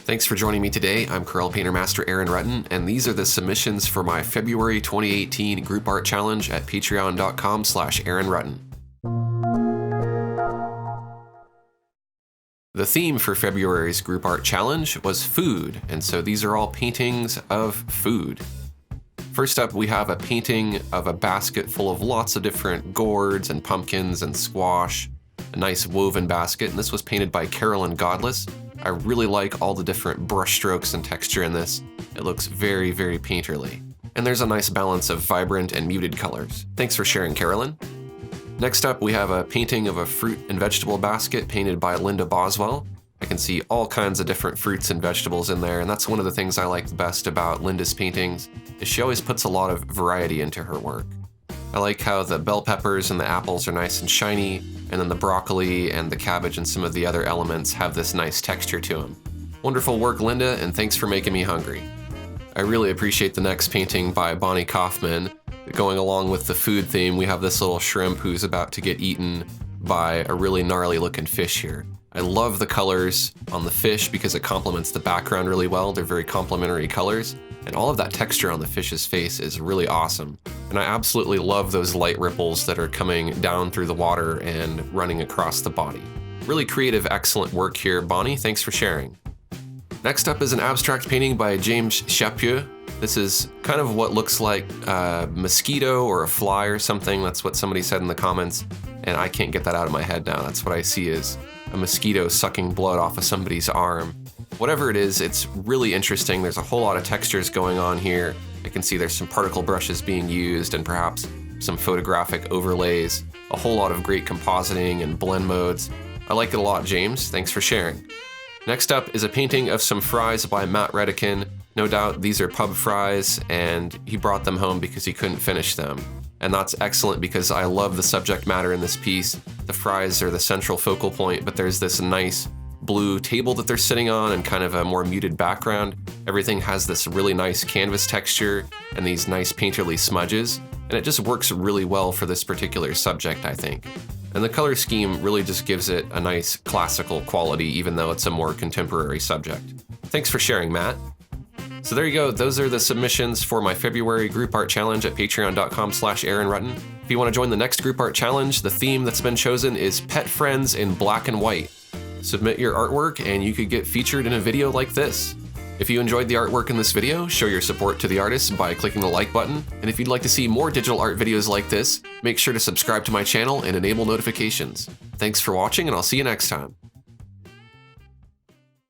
Thanks for joining me today. I'm Corel Painter Master Aaron Rutten, and these are the submissions for my February 2018 Group Art Challenge at patreon.com/AaronRutten. The theme for February's Group Art Challenge was food, and so these are all paintings of food. First up, we have a painting of a basket full of lots of different gourds and pumpkins and squash, a nice woven basket, and this was painted by Carolyn Godless. I really like all the different brush strokes and texture in this. It looks very, very painterly. And there's a nice balance of vibrant and muted colors. Thanks for sharing, Carolyn. Next up, we have a painting of a fruit and vegetable basket painted by Linda Boswell. I can see all kinds of different fruits and vegetables in there, and that's one of the things I like the best about Linda's paintings, is she always puts a lot of variety into her work. I like how the bell peppers and the apples are nice and shiny, and then the broccoli and the cabbage and some of the other elements have this nice texture to them. Wonderful work, Linda, and thanks for making me hungry. I really appreciate the next painting by Bonnie Kaufman. Going along with the food theme, we have this little shrimp who's about to get eaten by a really gnarly looking fish here. I love the colors on the fish because it complements the background really well. They're very complementary colors, and all of that texture on the fish's face is really awesome. And I absolutely love those light ripples that are coming down through the water and running across the body. Really creative, excellent work here, Bonnie. Thanks for sharing. Next up is an abstract painting by James Chapieux. This is kind of what looks like a mosquito or a fly or something. That's what somebody said in the comments, and I can't get that out of my head now. That's what I see is a mosquito sucking blood off of somebody's arm. Whatever it is, it's really interesting. There's a whole lot of textures going on here. I can see there's some particle brushes being used and perhaps some photographic overlays, a whole lot of great compositing and blend modes. I like it a lot, James. Thanks for sharing. Next up is a painting of some fries by Matt Redican. No doubt these are pub fries, and he brought them home because he couldn't finish them. And that's excellent because I love the subject matter in this piece. The fries are the central focal point, but there's this nice blue table that they're sitting on and kind of a more muted background. Everything has this really nice canvas texture and these nice painterly smudges, and it just works really well for this particular subject, I think. And the color scheme really just gives it a nice classical quality, even though it's a more contemporary subject. Thanks for sharing, Matt. So there you go, those are the submissions for my February Group Art Challenge at patreon.com/AaronRutten. If you want to join the next Group Art Challenge, the theme that's been chosen is Pet Friends in Black and White. Submit your artwork and you could get featured in a video like this. If you enjoyed the artwork in this video, show your support to the artist by clicking the like button. And if you'd like to see more digital art videos like this, make sure to subscribe to my channel and enable notifications. Thanks for watching, and I'll see you next time.